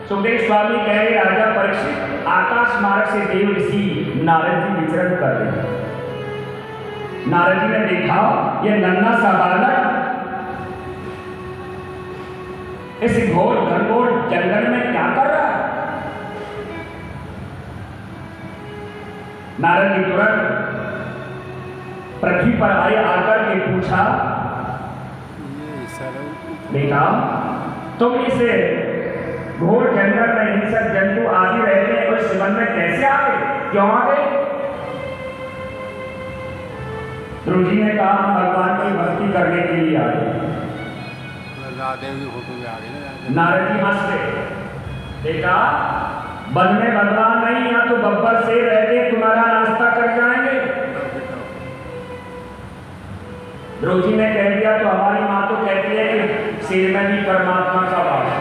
सुखदेव स्वामी कह रहे राजा परीक्षित, आकाश मार्ग से देव ऋषि नारद जी विचरण कर रहे। नारद जी ने देखा यह नन्हा सा बालक इस घोर घनघोर जंगल में क्या कर रहा है। नारद जी तुरंत पृथ्वी पर आए, आकर के पूछा, बेटा तुम इसे घोर जंगल में हिंसक जंतु आदि रहते हैं, उस जीवन में कैसे आ गए, क्यों आ गए। ध्रुव जी ने कहा हम भगवान की भक्ति करने के लिए आए। नारद जी हंस गए, देखा वन में भगवान नहीं, यहाँ तो बब्बर से रहते तुम्हारा नाश्ता कर जाएंगे। ध्रुव जी ने कह दिया तो हमारी माँ तो कहती है कि शेर में भी परमात्मा का वास है,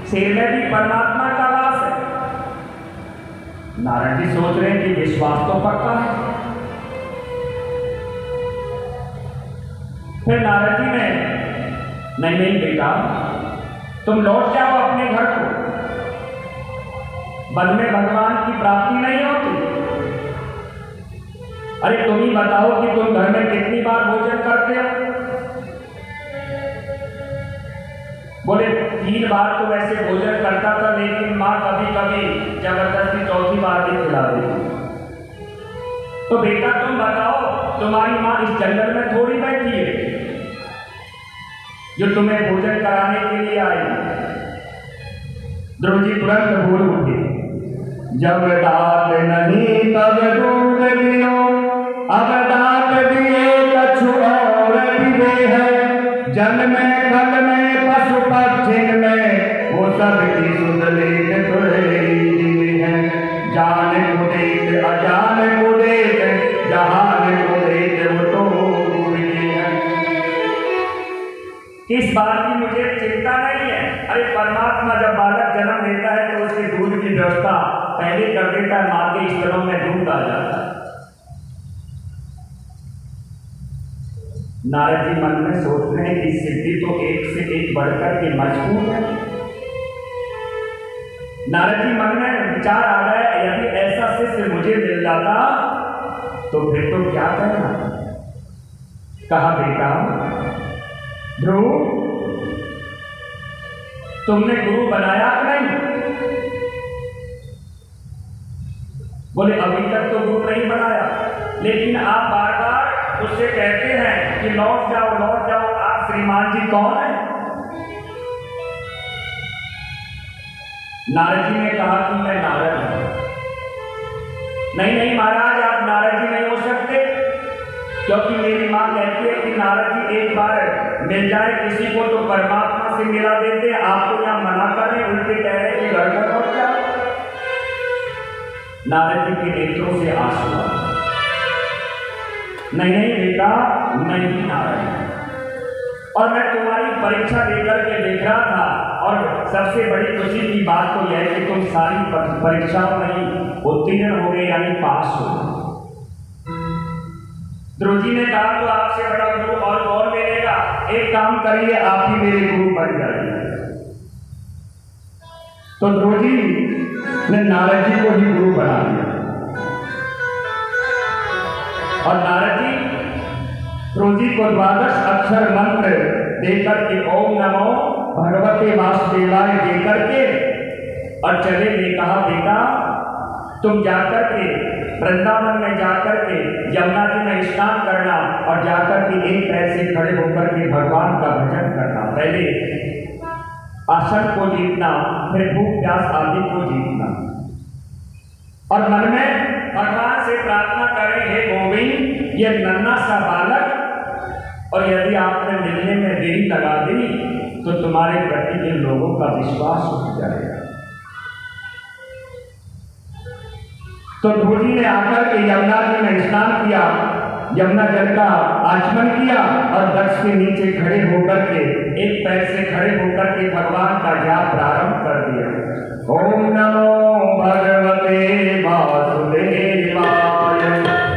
शेर में भी परमात्मा का वास है। नारद जी सोच रहे हैं कि विश्वास तो पक्का है। फिर नारद जी ने नहीं बेटा तुम लौट जाओ अपने घर को, वन में भगवान की प्राप्ति नहीं होती। अरे तुम ही बताओ कि तुम घर में कितनी बार भोजन करते हो। बोले 3 बार तो वैसे भोजन करता था, लेकिन माँ कभी कभी जबरदस्ती 4थी बार भी खिला देती। तो बेटा तुम बताओ तुम्हारी माँ इस जंगल में थोड़ी बैठी है जो तुम्हें भोजन कराने के लिए आई। ध्रुव जी तुरंत बोल उठे, जब दात नहीं तब दूध लियो, अब दात दिए कछु और दिए है। जन में कल में पशु पक्षी में वो सब की सुध लेख थोड़े है। जान को देख अजान को देख, जहान को देख वो तो है। इस बात की मुझे चिंता नहीं है। अरे परमात्मा जब बालक जन्म लेता है तो उसके दूध की व्यवस्था पहले कर देता है, माँ के स्तरों में दूध आ जाता है। नारद जी मन में सोच रहे हैं कि सिद्धि तो एक से एक बढ़कर के मजबूत है। नारद जी मन में विचार आ गया, यदि ऐसा शिष्य मुझे मिल जाता तो फिर तो क्या करना। कहा बेटा ध्रुव तुमने गुरु बनाया कि नहीं। बोले अभी तक तो गुरु नहीं बनाया, लेकिन आप बार बार उससे कहते हैं कि लौट जाओ लौट जाओ। आप श्रीमान जी कौन है। नारद जी ने कहा कि मैं नारद हूं। नहीं महाराज आप नारद जी नहीं हो सकते, क्योंकि मेरी मां कहती है कि नारद जी एक बार मिल जाए किसी को तो परमात्मा से मिला देते हैं। आपको यहां मना कर रहे, उनके कह रहे कि घर पर लौट जाओ। नारद जी के नेत्रों से आंसू आ, नहीं बेटा नहीं नारायण, और मैं तुम्हारी परीक्षा लेकर के देख रहा था, और सबसे बड़ी खुशी की बात तो यह है कि तुम सारी परीक्षाओं में उत्तीर्ण हो गए, यानी पास हो गए। ध्रुव जी ने कहा तो आपसे बड़ा गुरु और कौन मिलेगा, एक काम करिए आप ही मेरे गुरु बन जाइए। तो ध्रुव जी ने नारद जी को ही गुरु बना दिया, और नारद जी ध्रुव जी को 12 अक्षर मंत्र देकर के ओम नमो भगवते वासुदेवाय देकर के और चले ने कहा बेटा तुम जाकर के वृंदावन में जाकर के यमुना जी में स्नान करना, और जाकर के एक पैर से खड़े होकर के भगवान का भजन करना। पहले आसन को जीतना, फिर भूख प्यास आदि को जीतना, और मन में भगवान से प्रार्थना करें, हे गोविंद ये नन्हा सा बालक, और यदि आपने मिलने में देरी लगा दी तो तुम्हारे प्रति इन लोगों का विश्वास उठ जाएगा। तो ध्रुव जी ने आकर के यमुना जी में स्नान किया, यमुना जल का आचमन किया, और दक्ष के नीचे खड़े होकर के एक पैर से खड़े होकर के भगवान का जाप प्रारंभ कर दिया। ओम नमो भगवते वासुदेवाय,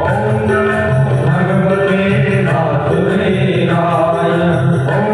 ओम नमो भगवते वासुदेवाय, ओम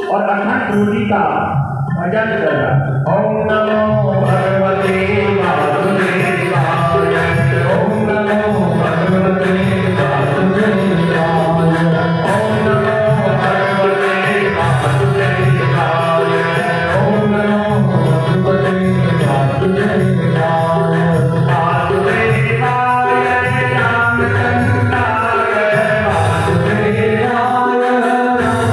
और अखंड ध्रुव जी का भजन कर रहा। ओम नमो भगवते वासुदेवाय, ओम नमो भगवते वासुदेवाय, ओम नमो भगवते वासुदेवाय, ओम नमो भगवते वासुदेवाय, वासुदेवाय रामचंद्राय,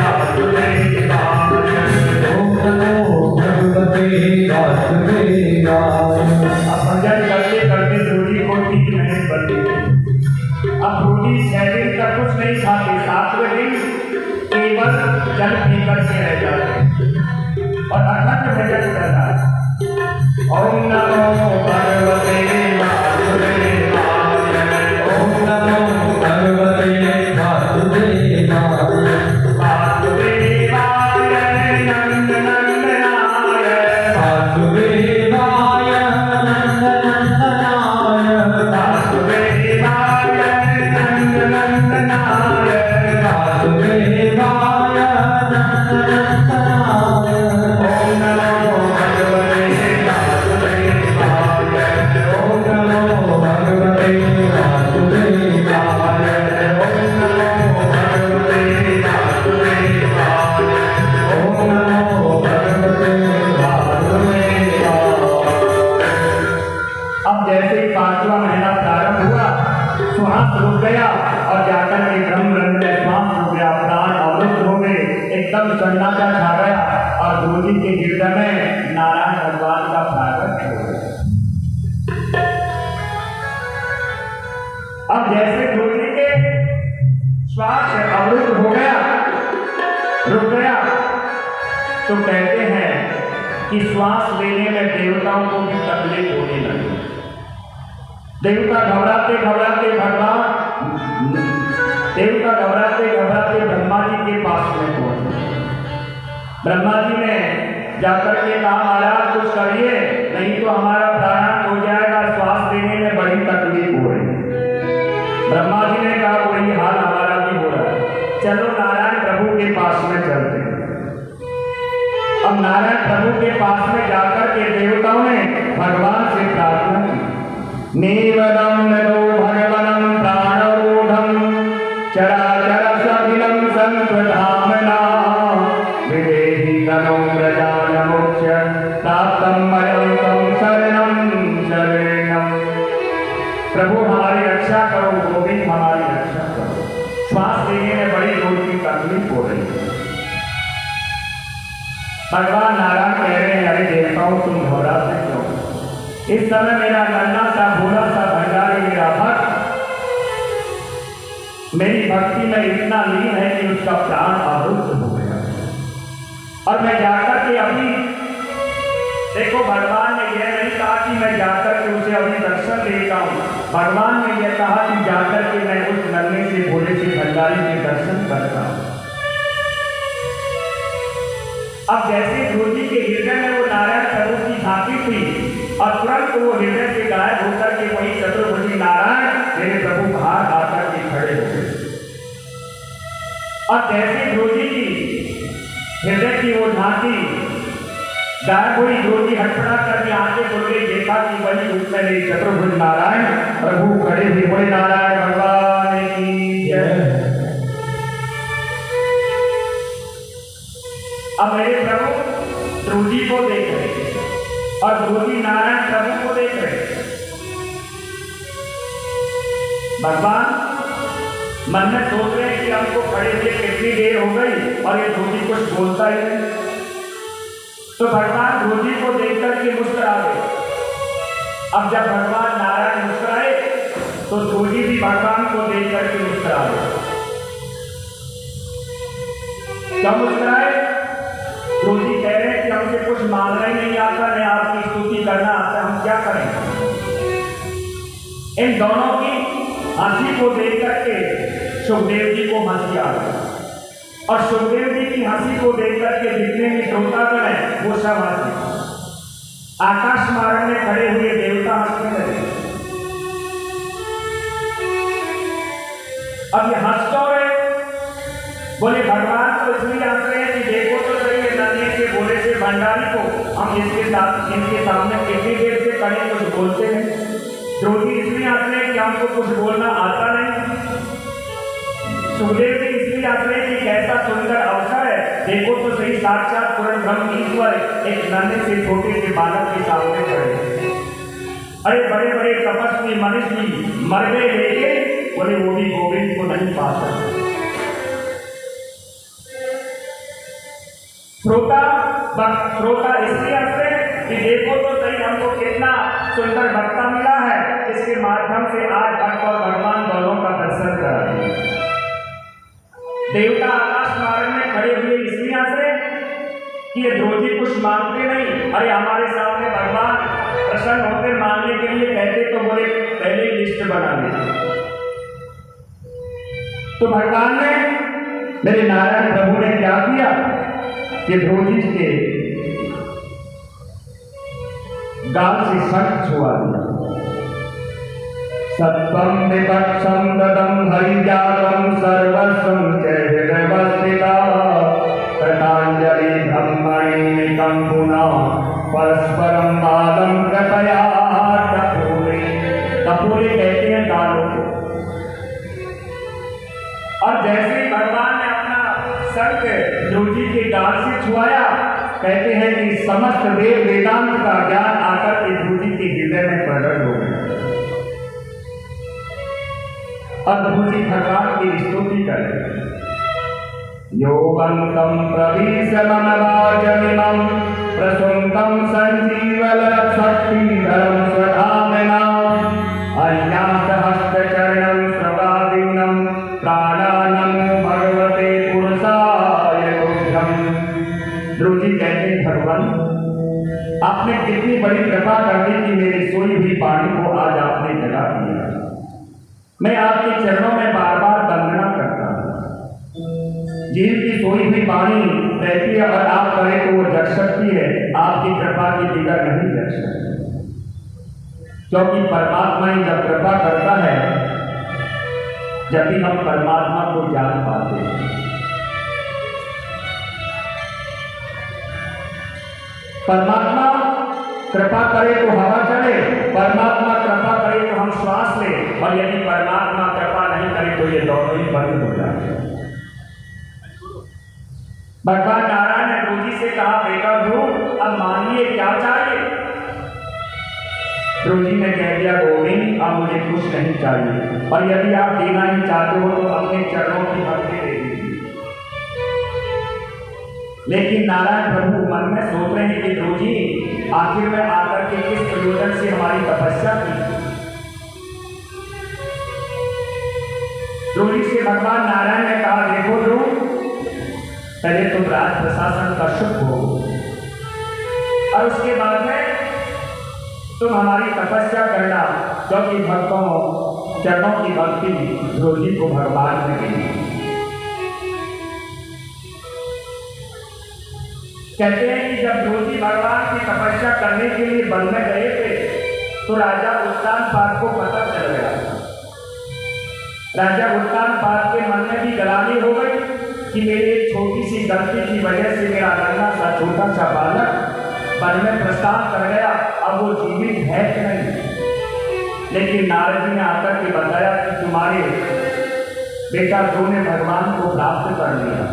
वासुदेवाय रामचंद्राय, भजन करते करते रोटी को 3 महीने बन गई। अब रोटी 6 दिन तक कुछ नहीं खाते, 7वें दिन केवल जल पी करके रह जाते और अखंड भजन करना। ओम नमो भगवते वासुदेवाय, ओम नमो भगवते वासुदेवाय, वासुदेवाय नंदनंदनाय, वासुदेवाय नंदनंदनाय, वासुदेवाय नंदनंदनाय, वासुदेवाय नंदनंदनाय। ओम नमो भगवते वासुदेवाय, ओम नमो भगवते वासुदेवाय, ओम नमो भगवते वासुदेवाय, ओम नमो भगवते वासुदेवाय। अब जैसे ही 5वां महीना प्रारंभ हुआ, श्वास रुक गया और जाकर के ब्रह्म रंग में श्वास रुक गया, प्राण अवरुद्ध हो गए, एकदम सन्नाटा छा गया और गुरु जी के हृदय में नारायण भगवान का प्रागट हो गया। अब जैसे गुरु जी के श्वास अवरुद्ध हो गया, रुक गया, तो कहते हैं कि श्वास लेने में देवताओं को भी तकलीफ होने लगी। देवता घबराते घबराते ब्रह्मा जी के पास में पहुंचे। ब्रह्मा जी ने जाकर के कहा, महाराज कुछ करिए, नहीं तो हमारा प्राणायाम हो जाएगा, श्वास लेने में बड़ी तकलीफ हो रही है। ब्रह्मा जी ने कहा, वही हाल हमारा भी हो रहा है, चलो नारायण प्रभु के पास में चलते हैं। अब नारायण प्रभु के पास में जाकर के देवताओं ने भगवान से प्रार्थना की, नीवदं नरो भगवनं प्राणरूढं चराचर सखिलं संत्वधाम्ना विदेहि तनुं व्रजानमुच्य प्राप्तं मयं तं शरणं शरणं। प्रभु हमारी रक्षा करो, गोविंद हमारी रक्षा करो, श्वास लेने में बड़ी जोर की तकलीफ हो रही है। भगवान नारायण कह रहे हैं, अरे देवताओं तुम घबराते क्यों? इस समय मेरा नन्हा सा भोला सा भंडारी मेरा भक्त मेरी भक्ति में इतना लीन है कि उसका प्राण अवरुद्ध हो गया। और मैं जाकर के अभी देखो, भगवान ने यह नहीं कहा कि मैं जाकर के उसे अभी दर्शन देता हूँ, भगवान ने यह कहा कि जाकर के मैं उस नन्हे से भोले से भंडारी के दर्शन करता हूँ। अब जैसे गुरु जी के हृदय में वो नारायण प्रभु की झांकी थी और तुरंत वो हृदय से गायब होकर के वही चतुर्भुजी नारायण मेरे प्रभु बाहर आकर के खड़े हो गए। और जैसे गुरु जी की हृदय की वो झांकी गायब हुई, गुरु जी हटपटा करके आंखें खोल के देखा कि वही रूप में मेरे चतुर्भुज नारायण प्रभु खड़े हुए। बोले नारायण भगवान की जय। अब मेरे प्रभु ध्रुव जी को देख रहे और ध्रुव जी नारायण प्रभु को देख रहे। भगवान मन में सोच रहे हैं कि हमको खड़े हुए कितनी देर हो गई और ये ध्रुव जी कुछ बोलता ही नहीं। तो भगवान ध्रुव जी को देख करके मुस्कुरा गए। अब जब भगवान नारायण मुस्कुराए तो ध्रुव जी भी भगवान को देख करके मुस्कुरा गए। क्या मुस्कुराए? ध्रुव जी कह रहे हैं कि हमसे कुछ मांगना ही नहीं आता, नहीं आपकी स्तुति करना आता, हम क्या करें? इन दोनों की हंसी को देख करके सुखदेव जी को हंसी आ गई और सुखदेव जी की हंसी को देख करके जितने भी श्रोतागण हैं वो सब हंसे। आकाश मार्ग में खड़े हुए देवता हंसने लगे। अब ये हंस क्यों रहे? बोले भगवान तो इसलिए हंस रहे हैं कि देखो तो सही है, नन्हे से बोले से भंडारी को हम इनके सामने कितनी देर से खड़े कुछ बोलते हैं। द्रौपदी इसलिए हंस रहे हैं कि हमको कुछ बोलना आता नहीं। सुखदेव जी इसलिए हंस रहे हैं कि कैसा सुंदर अवसर है, देखो तो सही साक्षात पूर्ण ब्रह्म ईश्वर एक नन्हे से छोटे से बालक के सामने खड़े। अरे बड़े बड़े तपस्वी मनुष्य मर गए लेके बोले वो भी गोविंद को नहीं पा सकते। श्रोता इसलिए हंसे कि देखो तो सही हमको कितना सुंदर वक्ता मिला है, जिसके माध्यम से आज भक्त और भगवान दोनों का दर्शन करा दिया। देवता आकाश मार्ग में खड़े हुए इसलिए हंस रहे कि ये द्रौपदी कुछ मांगते नहीं, अरे हमारे सामने भगवान प्रसन्न होते मांगने के लिए कहते तो बोले पहले ही लिस्ट बना ली। तो भगवान ने मेरे नारायण प्रभु ने क्या किया कि द्रौपदी के गाल से शंख छुआ दिया। सत्वं विपक्षं ददं हरिजातं सर्वस्वं च हृदयवस्थिता कृताञ्जलि ब्रह्मणि निकम्पुना परस्परं पादं कृपया कपूरे। कपूरे कहते हैं दालों को। और जैसे ही भगवान ने अपना शंख द्रौपदी के गाल से छुआया, कहते हैं कि समस्त वेद वेदांत का ज्ञान आकर के द्रौपदी के हृदय में प्रकट हो गया। और द्रौपदी भगवान की स्तुति करे। योगंतं प्रविशमनवाचमिमं प्रसुप्तं सञ्जीवलशक्तिधरं स्वधाम्नाम् अन्यासहस्रचरणं प्रवादिनं प्राणानमो भगवते पुरुषाय तुभ्यम्। द्रौपदी कहते भगवान आपने कितनी बड़ी कृपा कर दी कि मेरी सोई हुई वाणी को आज आपने जगा दिया। मैं आपके चरणों में बार बार वंदना करता हूँ। जिनकी सोई हुई वाणी रहती है और आप करें तो वो जग सकती है, आपकी कृपा की बिगड़ नहीं जग सकती, क्योंकि परमात्मा ही जब कृपा करता है जब भी हम परमात्मा को जान पाते हैं। परमात्मा कृपा करे तो हवा चले, परमात्मा कृपा करे तो हम श्वास ले, और यदि परमात्मा कृपा नहीं करे तो ये दोनों ही बंद हो जाते। भगवान नारायण ने द्रौपदी से कहा बेटा ध्रुव अब मानिए क्या चाहिए। द्रौपदी ने कह दिया गोविंद अब मुझे कुछ नहीं चाहिए, और यदि आप देना ही चाहते हो तो अपने चरणों की भक्ति दे दीजिए। लेकिन नारायण प्रभु मन में सोच रहे हैं कि द्रौपदी आखिर में आकर के किस प्रयोजन से हमारी तपस्या की। द्रौपदी से भगवान नारायण ने कहा देखो ध्रुव पहले तुम राज प्रशासन का शुभ हो, और उसके बाद में तुम हमारी तपस्या करना, क्योंकि भक्तों चरणों की भक्ति द्रौपदी को भगवान ने दी। कहते हैं कि जब द्रौपदी भगवान की तपस्या करने के लिए वन में गए थे तो राजा उत्तानपाद को पता चल गया। राजा उत्तानपाद के मन में भी गलानी हो गई कि मेरी एक छोटी सी गलती की वजह से मेरा नन्हा सा छोटा सा बालक वन में प्रस्थान कर गया, अब वो जीवित है कि नहीं। लेकिन नारद जी ने आकर के बताया कि तुम्हारे बेटा ध्रुव ने भगवान को प्राप्त कर लिया।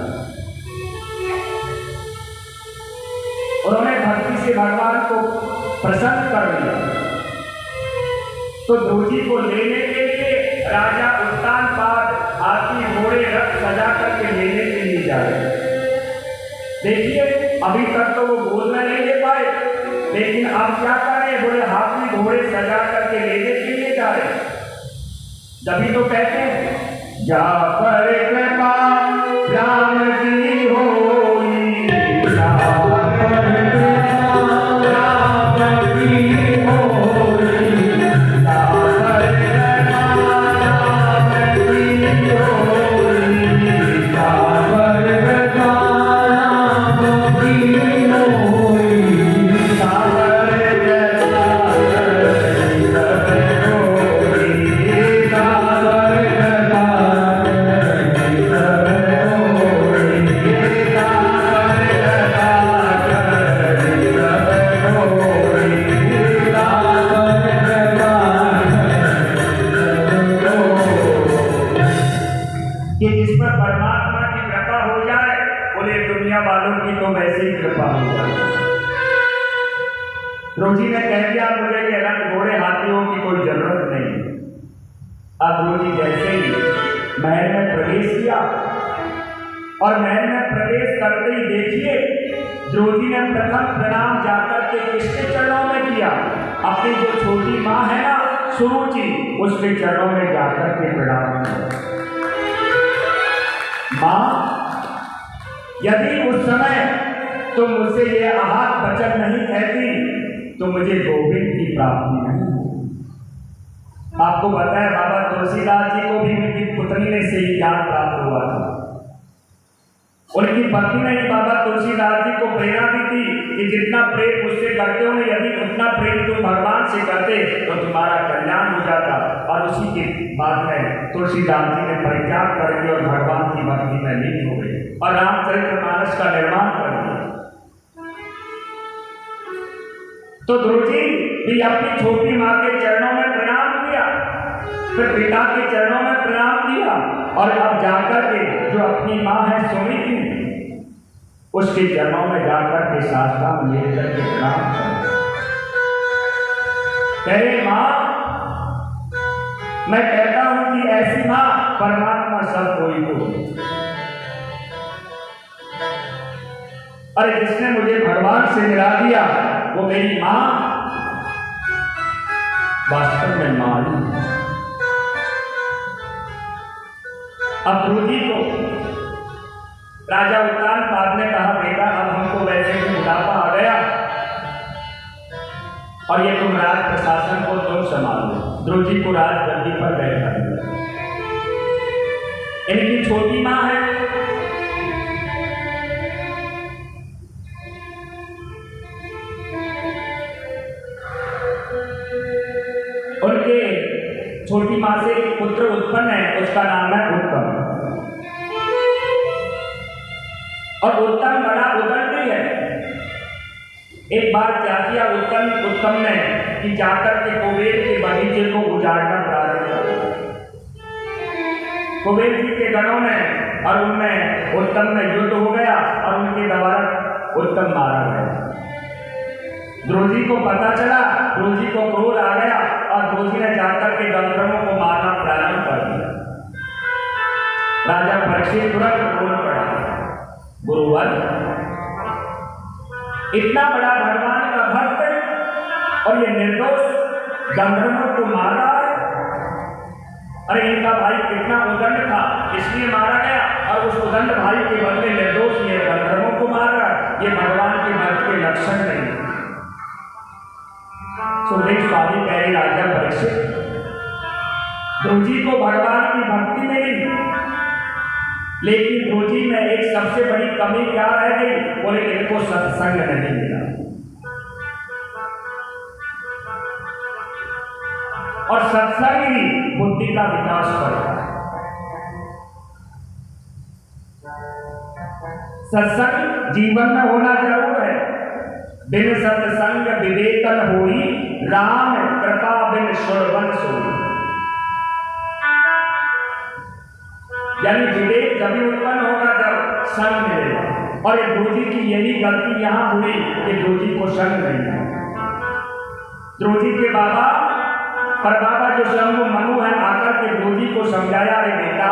उन्होंने भक्ति से भगवान को प्रसन्न कर लिया। तो द्रौपदी को लेने के लिए राजा उत्तानपाद हाथी घोड़े रथ सजा करके लेने के लिए जा रहे। देखिए अभी तक तो वो गोद में नहीं ले पाए, लेकिन आप क्या कर रहे हैं, बोले हाथी घोड़े सजा करके लेने के लिए जा रहे। तभी तो कहते हैं जा पर कृपा राम की होई, जा पर कृपा राम की होई, जा पर तो वैसे ही कृपा हो जाए। ध्रुव जी ने कह दिया मुझे कि रथ घोड़े हाथियों की कोई जरूरत नहीं। अब ध्रुव जी जैसे ही महल में प्रवेश किया और महल में प्रवेश करते ही देखिए ध्रुव जी ने प्रथम प्रणाम जाकर के किसके चरणों में किया? अपनी जो छोटी माँ है ना सुरुचि, उसके चरणों में जाकर के प्रणाम किया। माँ, यदि उस समय तुम मुझसे ये आहत वचन नहीं कहती तो मुझे गोविंद की प्राप्ति नहीं होती। आपको पता है बाबा तुलसीदास जी को भी उनकी पुत्री ने से ही ज्ञान प्राप्त हुआ था। उनकी पत्नी ने ही बाबा तुलसीदास जी को प्रेरणा दी थी कि जितना प्रेम मुझसे करते हो ना, यदि उतना प्रेम तुम भगवान से करते तो तुम्हारा कल्याण हो जाता। और उसी के बाद में तुलसीदास जी ने परित्याग कर दिया और भगवान की भक्ति में लीन हो गए और रामचरितमानस का निर्माण कर दिया। तो ध्रुव जी भी अपनी छोटी माँ के चरणों में प्रणाम किया, फिर पिता के चरणों में प्रणाम किया और अब जाकर के जो अपनी माँ है सुनीति उसके चरणों में जाकर के साष्टांग लेकर के प्रणाम कर कहे माँ, मैं कहता हूं कि ऐसी माँ परमात्मा सब कोई को। अरे जिसने मुझे भगवान से मिला दिया वो मेरी माँ वास्तव में माँ ही। अब ध्रुव जी को राजा उत्तानपाद ने कहा बेटा अब हमको वैसे ही बुढ़ापा आ गया और ये तुम राज प्रशासन को तुम संभालो। ध्रुव जी को राजगद्दी पर बैठा दिया। इनकी छोटी माँ है, उनके छोटी माँ से एक पुत्र उत्पन्न है, उसका नाम है उत्तम। और उत्तम बड़ा उदंडी है। एक बार क्या किया उत्तम ने कि जाकर के कुबेर के बगीचे को उजाड़ना प्रारंभ किया। कुबेर जी के गणों ने और उनमें उत्तम में युद्ध हो गया और उनके द्वारा उत्तम मारा गया। ध्रुव जी को पता चला, ध्रुव जी को क्रोध आ गया और ध्रुव जी ने जाकर के गंधर्वों को मारना प्रारंभ कर दिया। राजा परीक्षित तुरंत बोल पड़ा, गुरुवर इतना बड़ा भगवान का भक्त और ये निर्दोष गंधर्वों को मार रहा है। अरे इनका भाई कितना उदंड था इसलिए मारा गया और उस उदंड भाई के बदले निर्दोष ये गंधर्वों को मार रहा है। ये भगवान के भक्त के लक्षण नहीं। सुखदेव स्वामी कह रहे राजा परीक्षित ध्रुव जी को भगवान की भक्ति मिली, लेकिन ध्रुव जी में एक सबसे बड़ी कमी क्या रह गई? बोले इनको सत्संग नहीं मिला। और सत्संग ही बुद्धि का विकास करता है। सत्संग जीवन में होना जरूर है। बिन सत्संग विवेकन होई, राम कृपा बिन सुरवन सोई। यानी विवेक जब उत्पन्न होगा जब संग मिलेगा। और ध्रुव जी की यही गलती यहां हुई कि ध्रुव जी को संग नहीं है। ध्रुव जी के बाबा पर बाबा जो स्वयं मनु है आकर के ध्रुव जी को समझाया, अरे बेटा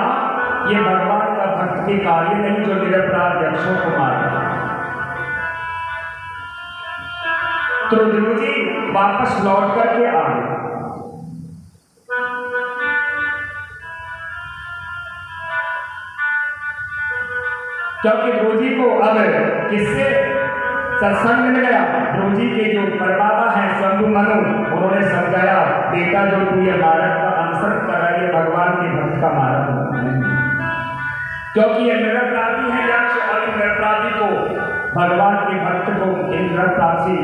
ये भगवान का भक्त के कार्य नहीं जो निरपराध यक्षों को मारे। तो ध्रुव जी वापस लौट करके आ गए। क्योंकि ध्रुव जी को अब किससे सत्संग मिल गया? ध्रुव जी के जो परबाबा हैं स्वयं मनु, उन्होंने समझाया बेटा जो तू ये मार्ग का अनुसरण कर रहा है भगवान के भक्त का मार्ग नहीं, क्योंकि ये निरपराधी है यक्ष और निरपराधी को भगवान के भक्त को निरपराधी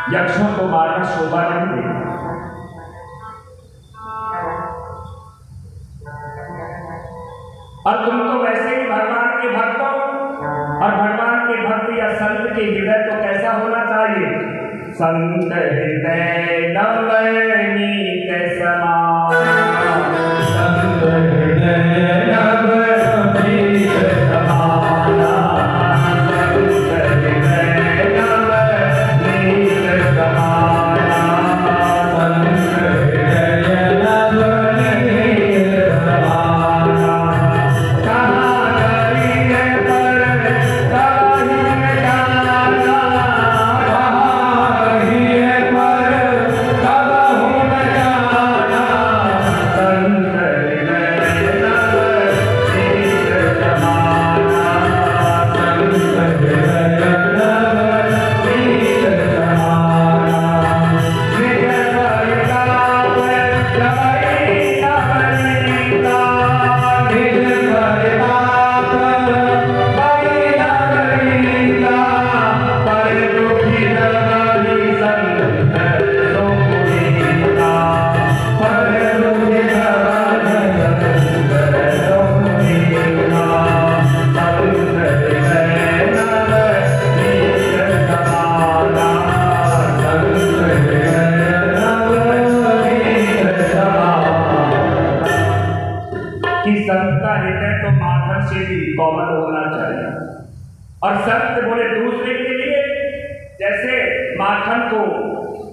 यक्षों को मारना शोभा नहीं देगा। और तुम तो वैसे ही भगवान के भक्त हो, और भगवान के भक्त या संत के हृदय तो कैसा होना चाहिए? संत हृदय नवनीत समान, संत हृदय नवनीत समान।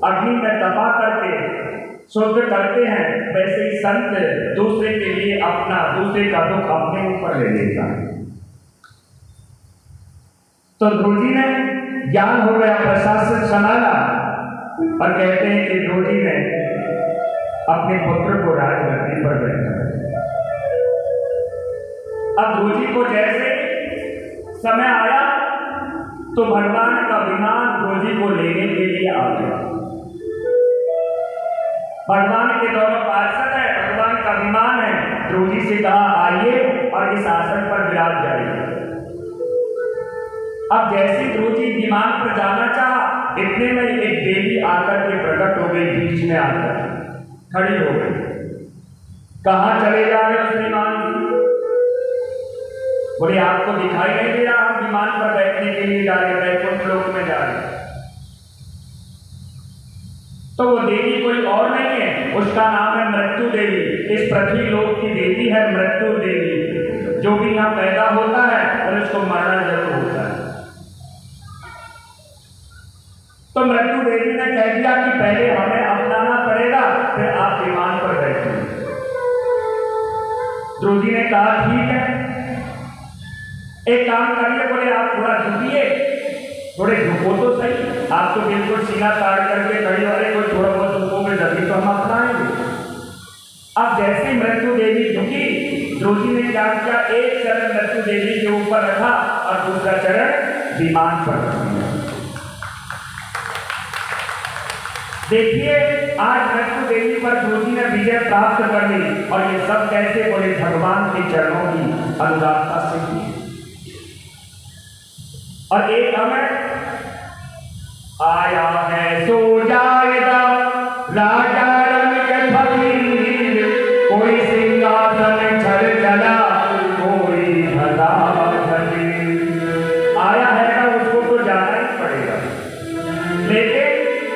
अग्नि में तपा करके शुद्ध करते हैं, वैसे ही संत दूसरे के लिए अपना दूसरे का दुख अपने ऊपर ले लेता है। तो ध्रुव जी ने ज्ञान हो गया, प्रशासन संभाला और कहते हैं कि ध्रुव जी ने अपने पुत्र को राजगद्दी पर बैठा। अब ध्रुव जी को जैसे समय आया तो भगवान का विमान ध्रुव जी को लेने के लिए आ गया। भगवान के दोनों पार्षद है, भगवान का विमान है। ध्रुव जी से कहा आइए और इस आसन पर विराज जाइए। अब जैसे ध्रुव जी विमान पर जाना चाहा, इतने में एक देवी आकर के प्रकट हो गई, बीच में आकर खड़ी हो गई। कहाँ चले जा रहे उस विमान की? बोले आपको दिखाई नहीं दे रहा, हम विमान पर बैठने के लिए जा रहे, वैकुंठ लोक में जा रहे। तो वो देवी कोई और नहीं है, उसका नाम है मृत्यु देवी। इस पृथ्वी लोक की देवी है मृत्यु देवी। जो भी यहाँ पैदा होता है और उसको मरना जरूर होता है। तो मृत्यु देवी ने कह दिया कि पहले हमें अपनाना पड़ेगा, फिर आप विमान पर बैठेंगे। ध्रुव जी ने कहा ठीक है, एक काम करिए। बोले आप थोड़ा झुकिए, थोड़े झुको तो सही। आप तो बिल्कुल सीना ताड़ करके खड़ी वाले, कोई थोड़ा बहुत झुकोगे तभी तो हम अपनाएंगे। अब जैसे मृत्यु देवी झुकी, ध्रुव जी ने क्या किया, एक चरण मृत्यु देवी के ऊपर रखा और दूसरा चरण विमान पर रख दिया। देखिए आज मृत्यु देवी पर ध्रुव जी ने विजय प्राप्त कर ली। और ये सब कैसे? बोले भगवान के चरणों की अनुरागता से की। और एक हमें आया है सो जाएगा राजा रंग के फकीर, कोई सिंहासन छड़ चला कोई भला फकीर। आया है ना, उसको तो जाना ही पड़ेगा। लेकिन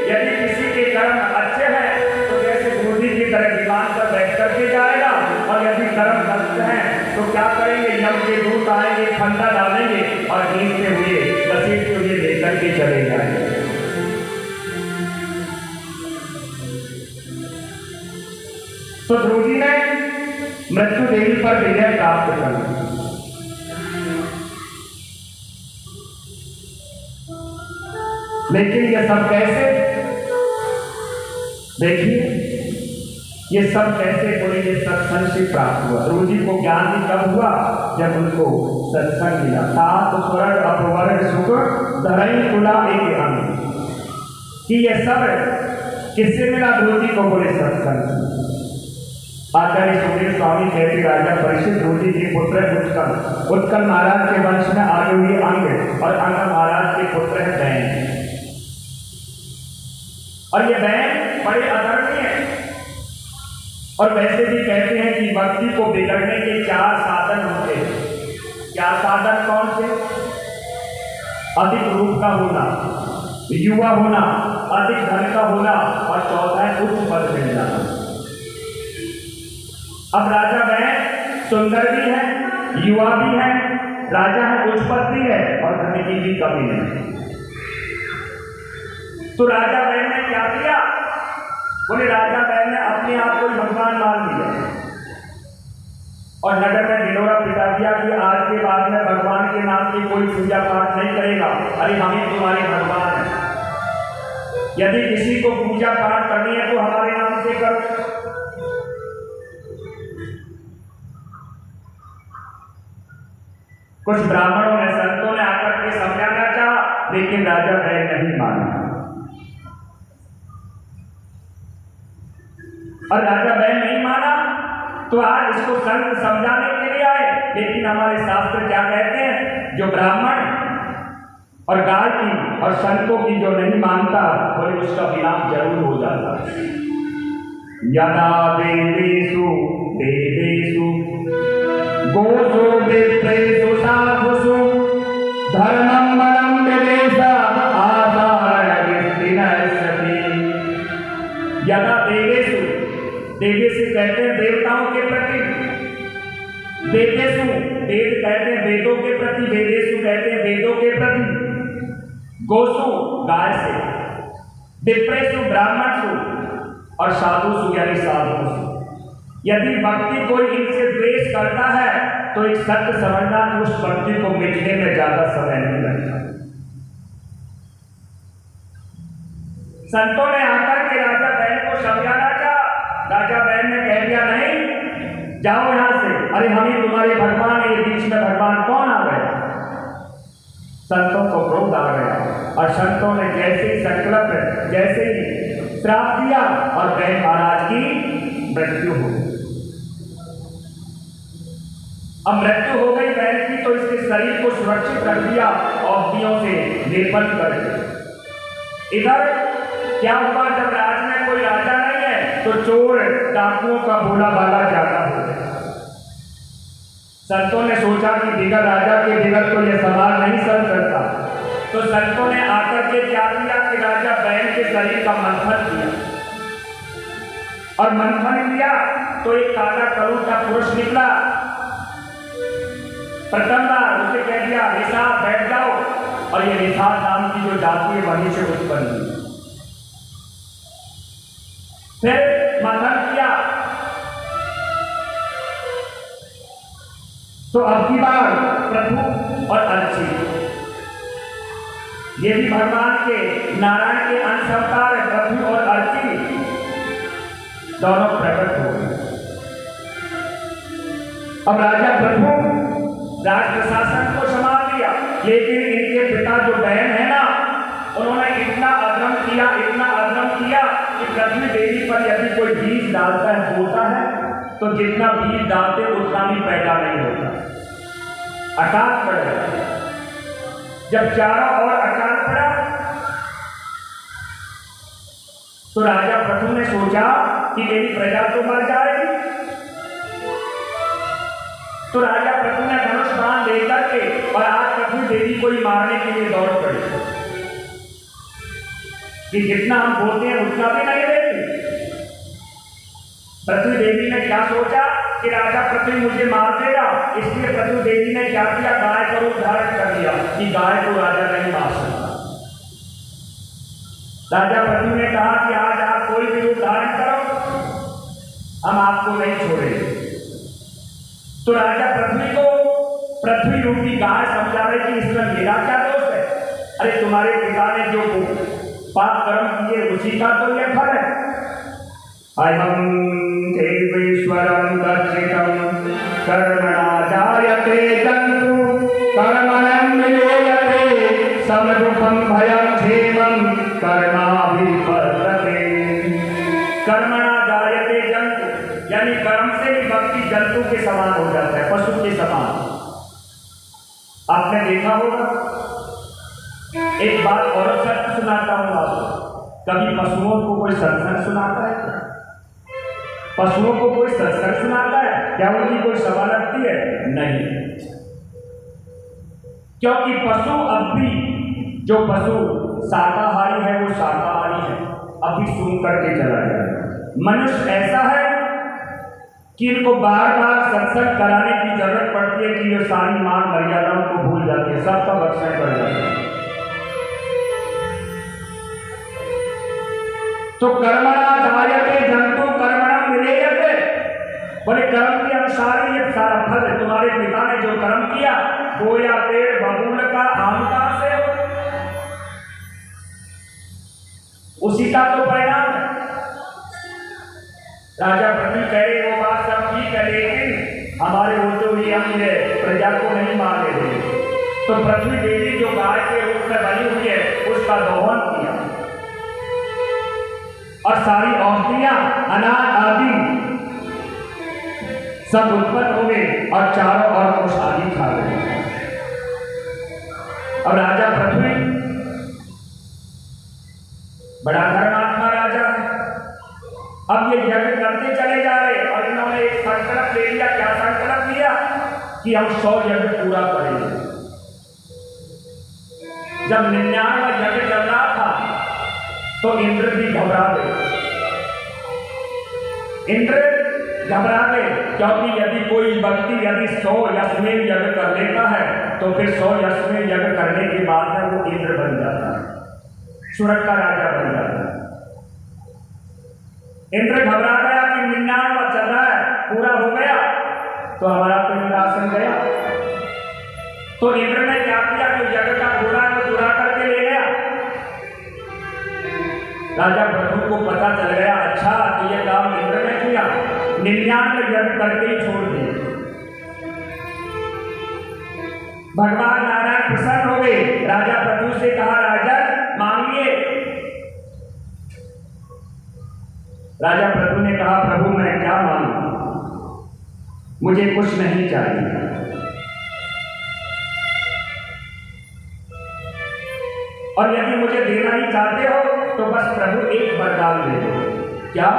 यदि किसी के कर्म अच्छे हैं तो जैसे ध्रुव जी की तरह विमान पर बैठ करके जाएगा, और यदि कर्म नष्ट हैं तो क्या करेंगे, यम के दूत आएंगे, फंदा डालेंगे और खींचते हुए घसीटते हुए लेकर के चले जाएंगे। तो ध्रुव जी ने मृत्यु देवी पर विजय प्राप्त कर ली। लेकिन ये सब कैसे? देखिए ये सब कैसे? बोले ये सत्संग से प्राप्त हुआ। ध्रुव जी को ज्ञान भी कब हुआ? जब उनको सत्संग मिला। सात स्वर्ग अपवर्ग सुख धरई कुला एक अंग। कि ये सब किससे मिला ध्रुव जी को? बोले सत्संग से। आचार्य सुखदेव स्वामी कहते राजा परीक्षित ध्रुव जी के पुत्र है उत्कल। उत्कल महाराज के वंश में आगे हुए अंग, और अंग महाराज के पुत्र है बैन। और ये बैन बड़े अधर्मी है। और वैसे भी कहते हैं कि भक्ति को बिगड़ने के 4 साधन होते हैं। क्या साधन कौन से? अधिक रूप का होना, युवा होना, अधिक धन का होना, और चौथा है उच्च पद मिल जाना। अब राजा बैन सुंदर भी है, युवा भी है, राजा है, उच्च पद भी है, और धन की भी कमी नहीं। तो राजा बैन ने क्या किया? बोले राजा बैन ने अपने आप को भगवान मान लिया और नगर में ढिंढोरा पिटा दिया कि आज के बाद में भगवान के नाम की कोई पूजा पाठ नहीं करेगा। अरे हम ही तुम्हारे भगवान हैं, यदि किसी को पूजा पाठ करनी है तो हमारे नाम से करो। कुछ ब्राह्मणों ने, संतों ने आकर के समझाना चाहा, लेकिन राजा बैन नहीं माना। और राजा बैन नहीं माना तो आज इसको संत समझाने के लिए आए। लेकिन हमारे शास्त्र क्या कहते हैं? जो ब्राह्मण और गाय की और संतों की जो नहीं मानता, बोले उसका विनाश जरूर हो जाता है। यदा देवेषु देवेषु गोषु विप्रेषु साधुषु धर्मं बलं विदेश आधारयति। यदा देवेषु, देवेषु कहते हैं देवताओं के प्रति, वेदेषु वेद कहते हैं वेदों के प्रति, वेदेषु कहते हैं वेदों के प्रति, गोसु गाय से, विप्रेषु ब्राह्मण सु और साधु सु यानी साधु सु। यदि व्यक्ति कोई इनसे द्वेष करता है तो एक सत्य समझना कि उस व्यक्ति को मिटने में ज्यादा समय नहीं लगता। संतों ने आकर के राजा बैल को समझाना चाहा, राजा बैल ने कह दिया नहीं, जाओ यहां से। अरे हम ही तुम्हारे भगवान, ये बीच में भगवान कौन आ गए? संतों को क्रोध आ गया और संतों ने जैसे ही संकल्प, जैसे ही श्राप दिया और बैल महाराज की मृत्यु हो गई। अब मृत्यु हो गई बैल की तो इसके शरीर को सुरक्षित रख दिया औषधियों से लेपन करके। इधर क्या हुआ, जब राज में कोई राजा नहीं है तो चोर डाकुओं का बोला बाला ज्यादा हो गया। संतों ने सोचा कि बिगड़ राजा के बिगड़ तो यह समाज नहीं सह सकता, तो संतों ने आकर के क्या किया कि राजा बैल के शरीर का मंथन किया और मंथन किया तो एक काला करूं का पुरुष निकला। प्रथम बार उसे कह दिया निषाद बैठ जाओ, और ये निषाद नाम की जो जाति है वहीं से उत्पन्न हुई। फिर मंथन किया तो अब की बार प्रभु और अर्ची, ये भी भगवान के नारायण के अंश अवतार है। प्रभु और अर्ची दोनों प्रकट हो गए। अब राजा प्रभु राज प्रशासन को संभाल लिया, लेकिन इनके पिता जो बहन है ना, उन्होंने इतना अधर्म किया, इतना अधर्म किया कि पृथ्वी देवी पर यदि कोई बीज डालता है, बोता है, तो जितना बीज डालते उतना भी पैदा नहीं होता, अकाल पड़ गया। जब चारों ओर अकाल पड़ा तो राजा प्रथु ने सोचा कि मेरी प्रजा तो मर जाएगी, तो राजा प्रथु ने धनुष बाण लेकर के और आज पृथ्वी देवी को ही मारने के लिए दौड़ पड़ी कि जितना हम बोलते हैं उतना भी नहीं देती। पृथ्वी देवी ने क्या सोचा कि राजा पृथ्वी मुझे मार देगा, इसलिए पृथ्वी देवी ने क्या किया, गाय का रूप धारण कर दिया कि गाय को राजा नहीं मार सकता। राजा पृथ्वी ने कहा कि आज आप कोई भी रूप धारण करो, हम आपको नहीं छोड़ेंगे। तो राजा पृथ्वी को पृथ्वी रूपी गाय समझा रही कि इसमें मेरा क्या दोष है? अरे तुम्हारे पिता ने जो पाप कर्म किए उसी का तो यह फल है। अहं देवेश्वरं दर्शितं कर्मणा जायते जन्तु कर्मणं विलीयते समदुःखं भयं क्षेमं कर्माभिवर्तते। कर्मणा जायते जन्तु यानी कर्म से ही व्यक्ति जंतु के समान हो जाता है, पशु के समान। आपने देखा होगा, एक बात और सत्य सुनाता हूं आपको, कभी पशुओं को कोई सत्संग सुनाता है क्या? पशुओं को कोई सत्संग सुनाता है क्या? उनकी कोई सभा लगती है? नहीं, क्योंकि पशु अब भी, जो पशु शाकाहारी है वो शाकाहारी है, अभी सुन करके चला जाएगा। मनुष्य ऐसा है कि इनको बार बार सत्संग कराने की जरूरत पड़ती है कि ये सारी मान मर्यादाओं को भूल जाते हैं, सबका भक्षण कर जाते हैं। तो कर्मणा जायते जंतु कर्मणं विलीयते, बोले कर्म के अनुसार ही ये सारा फल है। तुम्हारे पिता ने जो कर्म किया, बोया पेड़ बबूल का आम का से, उसी का तो परिणाम है। राजा पृथ्वी कहे वो बात सब ठीक है, लेकिन हमारे होते हुए हम ये प्रजा को नहीं मारने देंगे। तो पृथ्वी देवी जो गाय के रूप में बनी हुई है उसका दोहन किया और सारी औषधियां अनाज आदि सब उत्पन्न हो गए और चारों ओर कुछ आदि खा गए। और राजा पृथ्वी बड़ा धर्मात्मा राजा है। अब ये यज्ञ करते चले जा रहे और इन्होंने एक संकल्प ले लिया। क्या संकल्प लिया? कि हम 100 यज्ञ पूरा करेंगे। जब 99वां यज्ञ चल रहा था तो इंद्र भी घबरा गए। इंद्र घबरा गए क्योंकि यदि कोई व्यक्ति यदि 100 यज्ञ यज्ञ कर लेता है तो फिर 100 यज्ञ करने के बाद में वो इंद्र बन जाता है, स्वर्ग का राजा बन जाता है। इंद्र घबरा गया कि 99 चल रहा है, पूरा हो गया तो हमारा तो इंद्रासन गया। तो इंद्र ने क्या किया, जो जगत का घोड़ा है वो चुरा करके ले गया। राजा पृथु को पता चल गया, अच्छा तो ये काम इंद्र ने किया, 99 यज्ञ करके ही छोड़ दिए। भगवान नारायण प्रसन्न हो गए, राजा पृथु से कहा, राजा मांगिए। राजा पृथु ने कहा, प्रभु मैं क्या मांगू, मुझे कुछ नहीं चाहिए। और यदि मुझे देना ही चाहते हो तो बस प्रभु एक वरदान दे दो। क्या?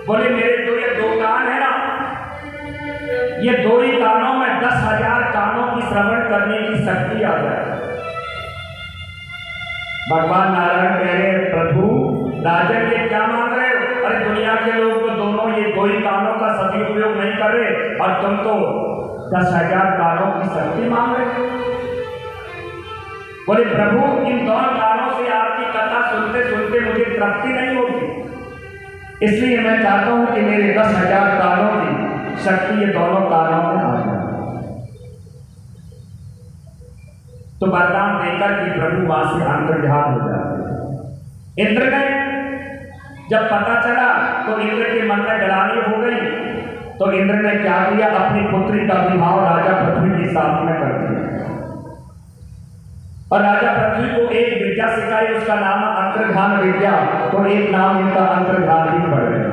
बोले मेरे तो ये 2 कान है ना, ये 2 ही कानों में 10,000 कानों की श्रवण करने की शक्ति आ जाए। भगवान नारायण कह रहे, प्रभु राजन ये क्या मांग रहे हो? अरे दुनिया के लोग तो दोनों ये 2 ही कानों का सदुपयोग नहीं कर रहे और तुम तो 10,000 कानों की शक्ति मांग रहे। बोले प्रभु इन 2 कानों से आपकी कथा सुनते सुनते मुझे तृप्ति नहीं होती, इसलिए मैं चाहता हूं कि मेरे 10,000 कानों की शक्ति ये दोनों कानों में आ जाए। तो वरदान देकर कि प्रभु वहां से अंतर्ध्यान हो जाते। इंद्र ने जब पता चला तो इंद्र के मन में ग्लानि हो गई। तो इंद्र ने क्या किया, अपनी पुत्री का विवाह राजा पृथ्वी के साथ में कर दिया और राजा पृथ्वी को एक विद्या सिखाई, उसका नाम अंतर्ध्यान विद्या। तो एक नाम इनका अंतर्ध्यान ही पड़ गया।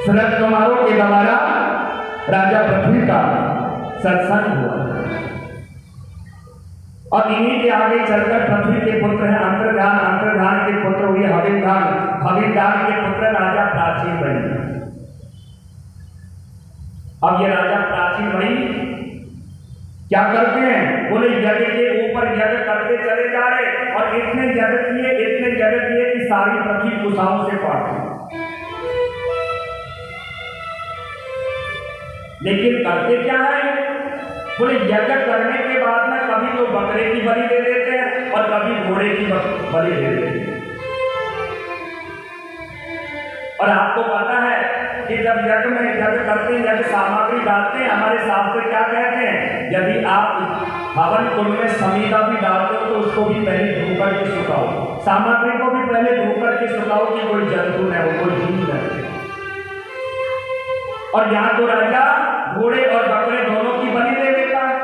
शरद कुमारों के द्वारा राजा पृथ्वी का सत्संग हुआ और इन्हीं के आगे चलकर पृथ्वी के पुत्र हैं अंतर्ध्यान, अंतर्ध्यान के पुत्र हुए हविर्दान, हविर्दान के पुत्र राजा प्राचीन बने। अब ये राजा प्राचीन बनी क्या करते हैं, बोले यज्ञ के ऊपर यज्ञ करते चले जा रहे और इतने यज्ञ किए, इतने यज्ञ किए कि सारी पृथ्वी कुशाओं से पाटी। लेकिन करते क्या है, बोले यज्ञ करने के बाद में कभी तो बकरे की बलि दे देते हैं और कभी घोड़े की बलि दे देते हैं। और आपको पता है कि जब यज्ञ में यज्ञ करते हैं, यज्ञ सामग्री डालते हैं, हमारे शास्त्र क्या कहते हैं, यदि आप हवन कुंड में समीधा भी डालते हो तो उसको भी पहले धो करके सुखाओ, सामग्री को भी पहले धो करके सुखाओ कि कोई जंतु न हो, कोई जीव न हो। और यहाँ तो राजा घोड़े और बकरे दोनों की बलि दे देता है।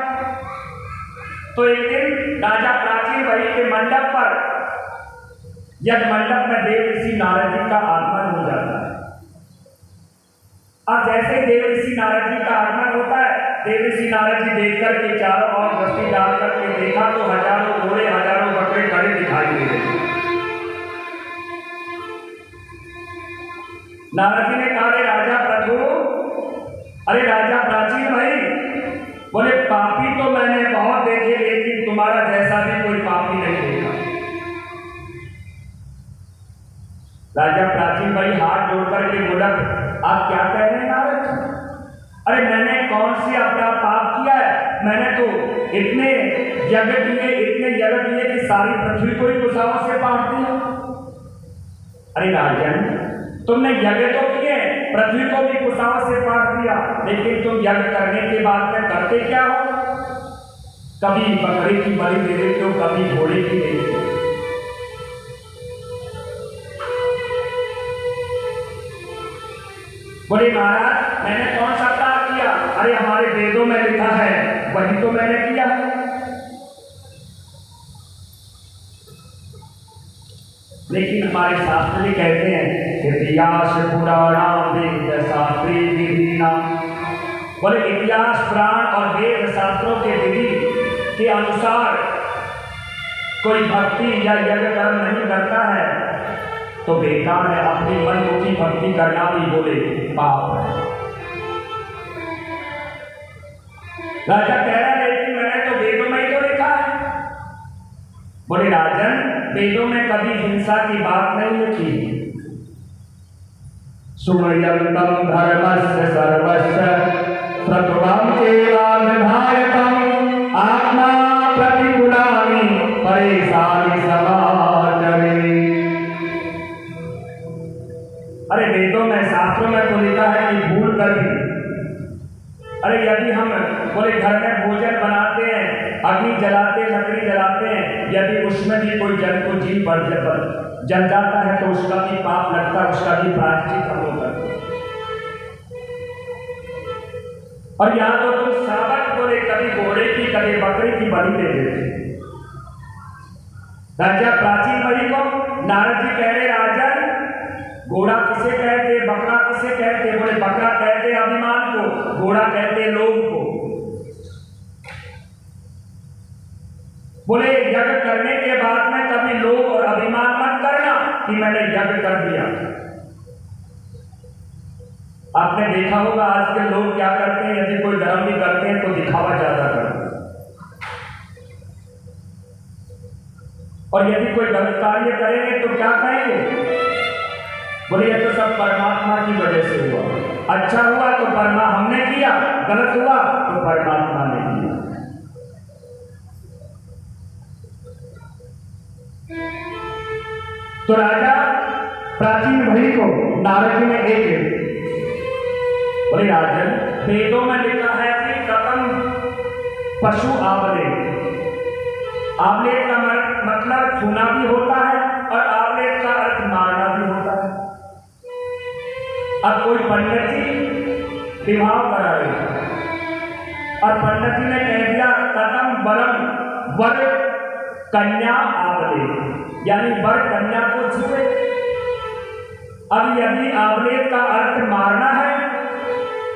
तो एक दिन राजा प्राचीन बलि के मंडप पर, यज्ञ मंडप में देव ऋषि नारद जी का आगमन हो जाता है। अब जैसे देव ऋषि नारद जी का आगमन होता है, देव ऋषि नारद जी देखकर के चारों ओर दृष्टि डाल करके देखा तो हजारों घोड़े हजारों बकरे खड़े दिखाई दे रहे। नारद जी ने कहा, राजा प्रभु, अरे राजा प्राचीन भाई, बोले पापी तो मैंने बहुत देखे लेकिन तुम्हारा जैसा भी कोई पापी नहीं देखा। राजा प्राचीन भाई हाथ जोड़कर के बोला, आप क्या कह रहे हैं नारद? अरे मैंने कौन सी अपना पाप किया है? मैंने तो इतने यज्ञ किए, इतने यज्ञ किए कि सारी पृथ्वी को ही कुशाओं से बांट दिया। अरे राजन, तुमने यज्ञ तो किए, पृथ्वी को भी कुशाओं से बांट दिया, लेकिन तुम यज्ञ करने के बाद में करते क्या हो? कभी बकरे की बलि दे देते हो, कभी घोड़े की दे देते हो। बोले महाराज मैंने कौन सा पाप किया? अरे हमारे वेदों में लिखा है वही तो मैंने किया। लेकिन हमारे शास्त्र भी कहते हैं इतिहास पुराण वेद शास्त्री विधि। बोले इतिहास पुराण और वेद शास्त्रों के विधि के अनुसार कोई भक्ति या यज्ञ कर्म नहीं करता है तो बेकार है, अपनी मनमुखी भक्ति करना भी बोले पाप है। राजा कह रहा है लेकिन मैंने तो वेदों में ही तो लिखा है। बोले राजन वेदों में कभी हिंसा की बात नहीं लिखी। सुमयन्तम धर्मस्य सर्वस्य सत्वं चेवानिधायकम् आत्मा प्रतिकूलानि परेशानि समाचरे। अरे वेदों में शास्त्रों में तो लिखा है कि भूल कर भी, अरे यदि हम बोले घर में भोजन बनाते हैं, अग्नि जलाते हैं, लकड़ी जलाते हैं, यदि उसमें भी कोई जंतु जीव जल जाता है तो उसका भी पाप लगता है, उसका भी प्रायश्चित हम लोग करते हैं। और यहाँ तो तुम साबक बोले कभी घोड़े की कभी बकरी की बलि दे देते। राजा प्राचीन बलि को नारद जी कह रहे राजन, घोड़ा किसे कहते, बकरा किसे कहते? बोले बकरा कहते अभिमान को, घोड़ा कहते लोभ को। बोले यज्ञ करने के बाद में कभी लोभ और अभिमान मत करना कि मैंने यज्ञ कर दिया। आपने देखा होगा आज के लोग क्या करते हैं, यदि कोई धर्म भी करते हैं तो दिखावा ज्यादा करते हैं, और यदि कोई गलत कार्य करेंगे तो क्या कहेंगे? बोले ये तो सब परमात्मा की वजह से हुआ, अच्छा हुआ तो परमा हमने किया, गलत हुआ तो परमात्मा ने किया। तो राजा प्राचीन भाई को नारद जी ने एक बोले राजन, वेदों में लिखा है कि कदम पशु आवले, आवले का मतलब छूना भी होता है और आवले का अर्थ मारना भी होता है। अब कोई पंडित जी विवाह करा रहे और पंडित जी ने कह दिया कदम वरम वर कन्या आवले, यानी वर कन्या को छुए। अब यदि आवले का अर्थ मारना है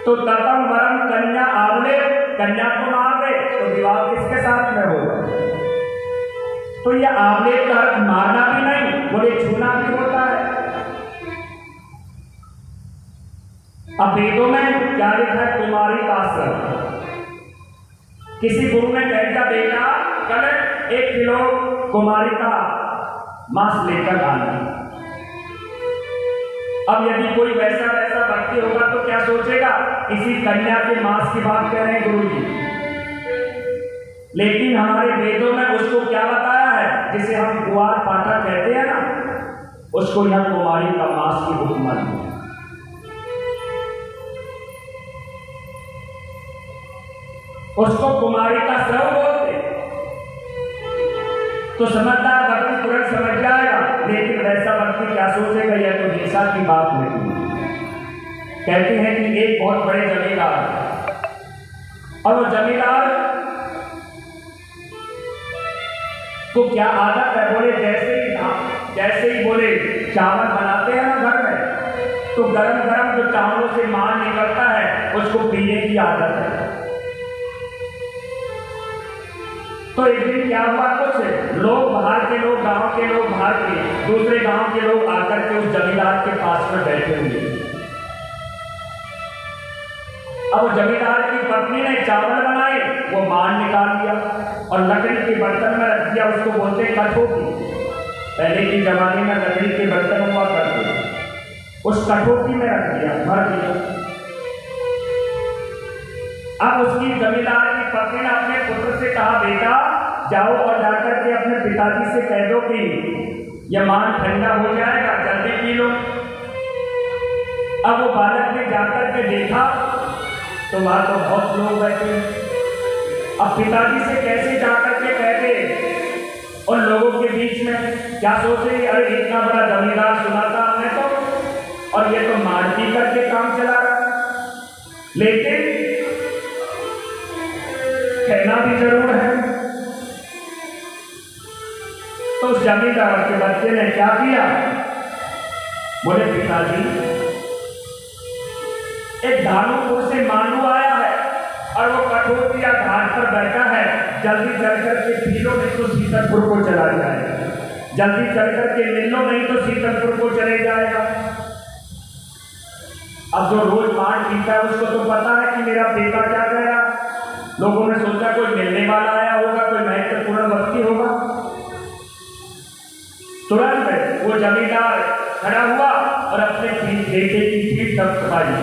तो कदम वरम कन्या आवले, कन्या को मार दे तो विवाह किसके साथ में होगा? तो यह आवले का अर्थ मारना भी नहीं, बोले छूना भी होता है। अब वेदों में क्या लिखा है? कुमारी का आश्रम। किसी गुरु ने कह दिया बेटा कल 1 किलो कुमारी का मांस लेकर आना। अब यदि कोई वैसा भक्ति होगा तो क्या सोचेगा, किसी कन्या के मांस की बात कर रहे हैं गुरु जी। लेकिन हमारे वेदों में उसको क्या बताया है, जिसे हम कुआर पाठा कहते हैं ना, उसको यह कुमारी का मांस की हुक्म है। उसको कुमारी का स्रव बोलते। तो समझदार भक्ति तुरंत समझ जाएगा, लेकिन वैसा भक्ति क्या सोचेगा, यह तो हिंसा की बात नहीं। कहते हैं कि एक बहुत बड़े जमींदार, और वो जमींदार को क्या आदत है, बोले जैसे ही बोले चावल बनाते हैं ना घर में, तो गरम गरम जो चावलों से मान निकलता है उसको पीने की आदत है। तो एक दिन क्या हुआ, कुछ लोग बाहर के लोग, गांव के लोग बाहर के, दूसरे गांव के लोग आकर के उस जमींदार के पास में बैठे हुए। अब जमींदार की पत्नी ने चावल बनाए, वो मान निकाल दिया और लकड़ी के बर्तन में रख दिया, उसको बोलते कठोती। पहले के जमाने में लकड़ी के बर्तन हुआ करते, उस कठोती में रख दिया, भर दिया। अब उसकी जमींदार की पत्नी ने अपने पुत्र से कहा बेटा जाओ और जाकर के अपने पिताजी से कह दो कि यह मान ठंडा हो जाएगा, जल्दी पी लो। अब वो बालक ने जाकर के देखा तो वहां तो बहुत लोग बैठे। अब पिताजी से कैसे जाकर के कह दे उन लोगों के बीच में, क्या सोचे, अरे इतना बड़ा जमींदार सुना था हमने तो, और ये तो मार पी करके काम चला रहा। लेकिन कहना भी जरूर है। तो उस जमींदार के बच्चे ने क्या किया, बोले पिताजी एक धानुपुर से मांडू आया है और वो कठोतिया घाट पर बैठा है, जल्दी चल करके पी लो नहीं तो सीतलपुर को चला जाएगा, जल्दी चल करके मिल लो नहीं तो सीतलपुर को चले जाएगा। अब जो रोज मांड पीता है उसको तो पता है कि मेरा बेटा क्या गया। लोगों ने सोचा कोई मिलने वाला आया होगा, कोई महत्वपूर्ण व्यक्ति होगा। तुरंत वो जमींदार खड़ा हुआ और अपने बेटे की पीठ थपथपाई।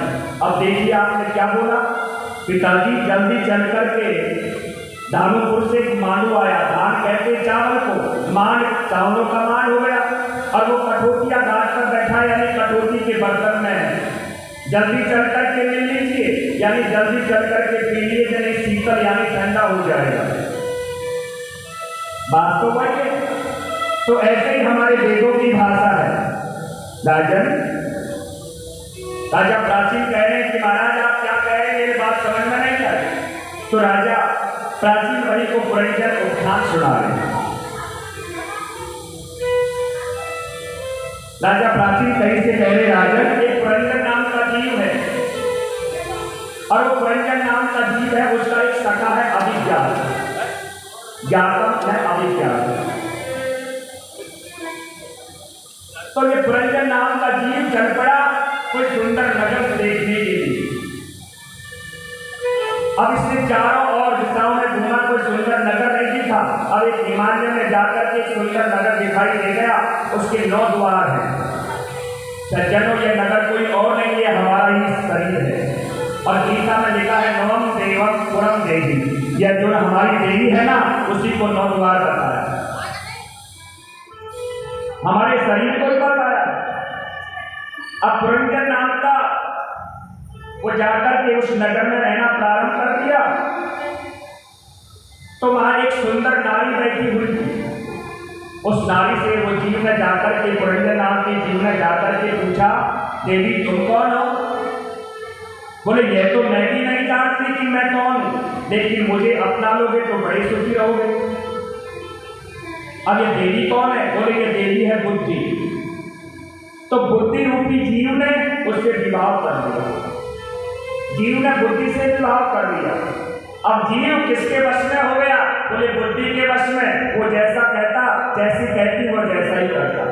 अब देखिए आपने क्या बोला, पिताजी जल्दी चल करके धानुपुर से मांडू आया, धान कहते चावल को, मान चावलों का मान हो गया, और वो कठोतिया घाट पर बैठा, यानी कठोती के बर्तन में है, जल्दी चल करके ले लीजिए, यानी जल्दी चल करके पी लिए, यानी शीतल यानी ठंडा हो जाएगा। बात तो वही है। तो ऐसे ही हमारे वेदों की भाषा है। राजन, राजा प्राचीन कह रहे हैं कि महाराज आप क्या कह रहे हैं, मेरी बात समझ में नहीं आ रही। तो राजा प्राचीन वही को पुरंजन उपख्यान सुना रहे हैं। राजा प्राचीन कहीं से कह रहे, राजन एक पुरंजन नाम का जीव है, और वो पुरंजन नाम का जीव है, उसका एक सखा है अभिज्ञात, ज्ञातम है अभिज्ञात। तो ये पुरंजन नाम का जीव चल पड़ा कोई सुंदर नगर को देखने के लिए। अब इसने चारों ओर दिशाओं में घूमा, कोई सुंदर नगर नहीं दिखा। अब एक हिमालय में जाकर के एक सुंदर नगर दिखाई दे गया, उसके 9 द्वार हैं। सज्जनों, ये नगर कोई और नहीं है, हमारा ही शरीर है। और गीता में लिखा है नवम देवम पुरम देवी, यह जो हमारी देवी है ना, उसी को 9 द्वार बताया, हमारे शरीर को बताया। अब पुरंजन नाम का वो जाकर के उस नगर में रहना प्रारंभ कर दिया। तो वहां एक सुंदर नारी बैठी हुई थी। उस नारी से वो जीव ने जाकर के, पुरंजन नाम के जीव ने जाकर के पूछा, देवी तुम कौन हो? बोले ये तो मैं भी नहीं जानती कि मैं कौन हूं, लेकिन मुझे अपना लोगे तो बड़े सुखी रहोगे। अब ये देवी कौन है? बोले ये देवी है बुद्धि। तो बुद्धि रूपी जीव ने उससे विवाह कर दिया, जीव ने बुद्धि से विवाह कर दिया। अब जीव किसके वश में हो गया? बोले बुद्धि के वश में। वो जैसा कहता, जैसी कहती, वो जैसा ही करता।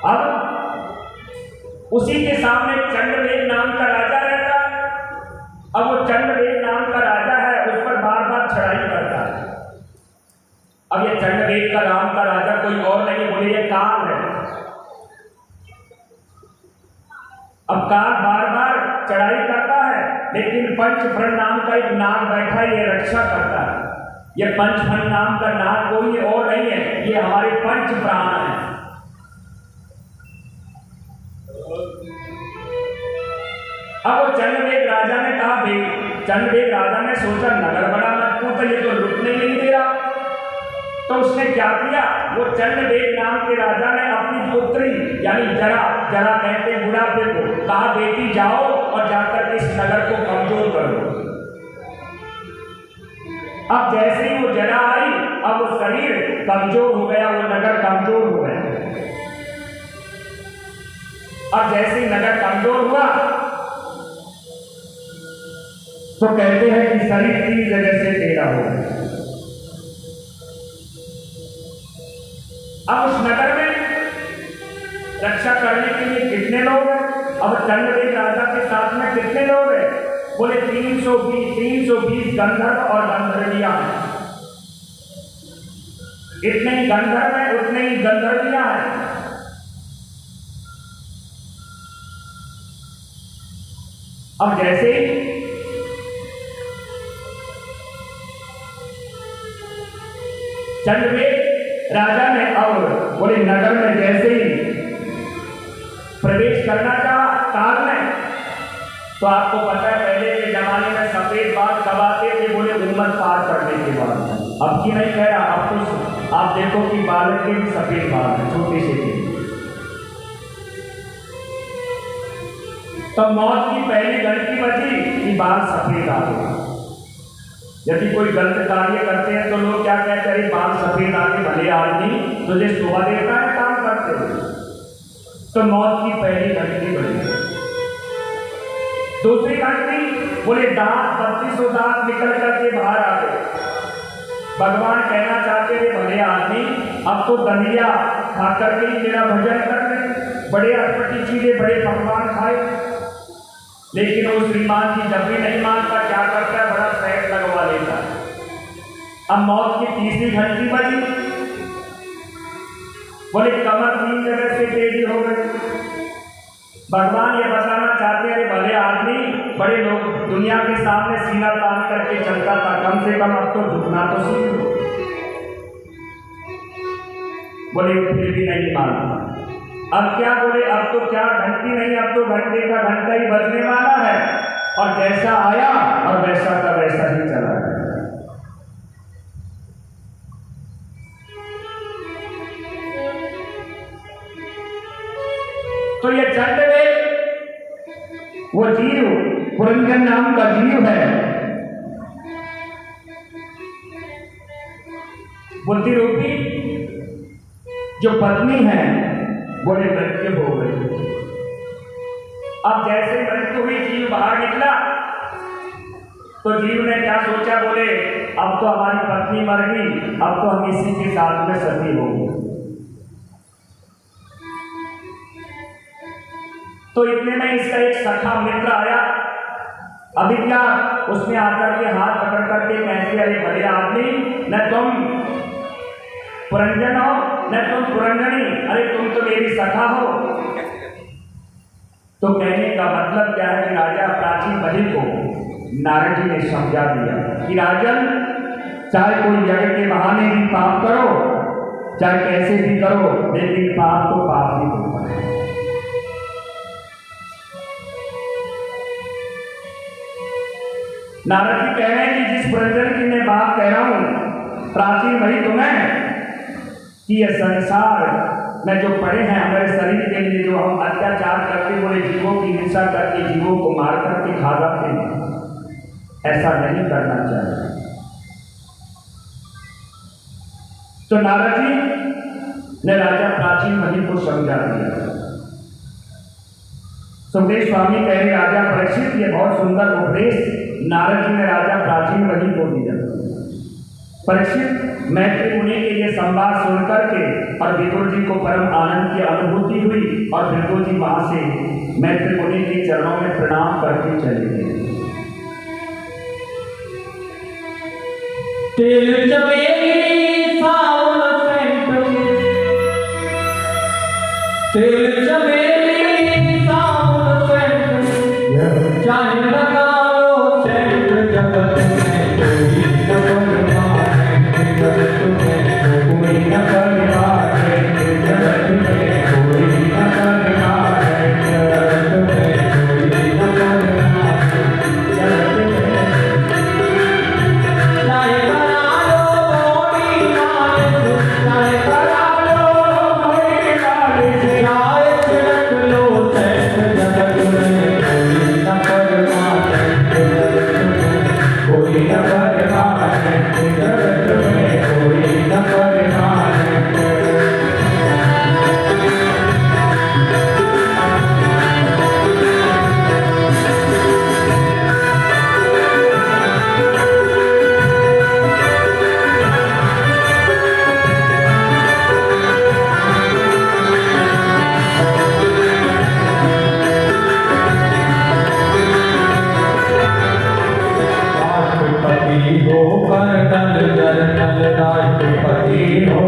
अब उसी के सामने चंद्रवेद नाम का राजा रहता है। अब वो चंद्रवेद नाम का राजा है, उस पर बार बार चढ़ाई करता है। अब ये चंद्रवेद का नाम का राजा कोई और नहीं, बोले ये काल है। अब काल बार बार चढ़ाई करता है, लेकिन पंचप्रण नाम का एक नाग बैठा है, ये रक्षा करता है। ये पंचप्रण नाम का नाग कोई और नहीं है, ये हमारे पंच प्राण है। अब वो चंद्रवेद राजा ने कहा, चंद्रवेद राजा ने सोचा नगर बड़ा मजबूत है, ये तो लुटने नहीं दे रहा। तो उसने क्या किया, वो चंद्रवेद नाम के राजा ने अपनी पुत्री यानी जरा कहते बुढ़ापे को कहा, बेटी जाओ और जाकर इस नगर को कमजोर करो। अब जैसे ही वो जरा आई, अब वो शरीर कमजोर हो गया, वो नगर कमजोर हो गया। अब जैसे ही नगर कमजोर हुआ, तो कहते हैं कि शरीर 3 जगह से टेढ़ा हो गया। अब उस नगर में रक्षा करने के लिए कितने लोग हैं? अब चंद्रवेद राजा के साथ में कितने लोग हैं? बोले 320 गंधर्व और गंधर्वियां हैं। इतने ही गंधर्व हैं, उतने ही गंधर्वियां हैं। अब जैसे ही चंद्रवेद राजा ने और बोले नगर में जैसे ही प्रवेश करना चाहा काल में, तो आपको पता है पहले के जमाने में सफेद बाल कब आते थे? बोले उम्र पार करने के बाद। अब की नहीं कह रहा, अब तो आप देखो कि बालक के भी सफेद बाल हैं, छोटे से थे। तो मौत की पहली घंटी बजी कि बाल सफेद आ गए। यदि कोई गलत कार्य करते हैं तो लोग क्या कहते हैं, बाल सफेद आके भले आदमी तुझे शोभा देता है काम करते हुए। तो मौत की पहली घंटी बजी। दूसरी घंटी बोले दांत 32 दांत निकल करके बाहर आ गए। भगवान कहना चाहते थे, भले आदमी अब तो दलिया खा करके ही मेरा भजन कर ले, बड़े अटपटी चीजें बड़े पकवान खाए। लेकिन वो श्रीमान की जब भी नहीं मानता, क्या करता है, बड़ा सेट लगवा लेता है। अब मौत की तीसरी घंटी बजी, बोले कमर 3 जगह से टेढ़ी हो गई। भगवान ये बताना चाहते हैं, भले आदमी बड़े लोग दुनिया के सामने सीना तान करके चलता था, कम से कम अब तो झुकना तो सीख लो। बोले फिर भी नहीं माना। अब क्या बोले, अब तो क्या घंटी नहीं, अब तो घंटे का घंटा ही बजने वाला है। और जैसा आया और वैसा का वैसा ही चला गया। तो ये चंडवेद वो जीव पुरंजन नाम का जीव है, बुद्धि रूपी जो पत्नी है बोले मृत्यु हो गई। अब जैसे मृत्यु हुई, जीव बाहर निकला तो जीव ने क्या सोचा, बोले अब तो हमारी पत्नी मर गई, अब तो हम इसी के साथ में सती होंगे। तो इतने में इसका एक सखा मित्र आया। अभी क्या, उसने आकर के हाथ पकड़ करके कहते, अरे भले आदमी, न तुम पुरंजन हो न तुम पुरंजनी, अरे तुम तो मेरी सखा हो। तो कहने का मतलब क्या है कि राजा प्राचीन बलि को नारद जी ने समझा दिया कि राजन, चाहे कोई जगत के बहाने भी पाप करो, चाहे कैसे भी करो, लेकिन पाप तो पाप ही होता है। नारद जी कह रहे हैं कि जिस पुरंजन की मैं बात कह रहा हूं, प्राचीन वही तुम्हें कि यह संसार में जो पड़े हैं हमारे शरीर के लिए, जो हम अत्याचार करके बोले जीवों की हिंसा करके जीवों को मार करके खा जाते हैं, ऐसा नहीं करना चाहिए। तो नारद जी ने राजा प्राचीन मणि को समझा दिया। सुखदेव स्वामी कह रहे, राजा परीक्षित, ये बहुत सुंदर उपदेश नारद जी ने राजा प्राचीन मणि को दिया। परीक्षित, मैत्री मुनि के ये संवाद सुनकर के और विदुर जी को परम आनंद की अनुभूति हुई और विदुर जी वहां से मैत्री मुनि के चरणों में प्रणाम करके चले गए। तेल चमेली सावन सेंट, तेल चमेली सावन सेंट, चाहे लगा लो सेंट, जगत में कोई न परवाह, जगत में कोई न परवाह, जगत में कोई न परवाह, जगत में कोई न परवाह, जगत में चाहे करा लो मोड़ी मालिश, चाहे करा लो मोड़ी मालिश, चाहे छिड़क लो सेंट, जगत में कोई न परवाह, जगत में कोई न परवाह, जगत में कोई न परवाह। राष्ट्रपति हो कर्नल जनरल, राष्ट्रपति हो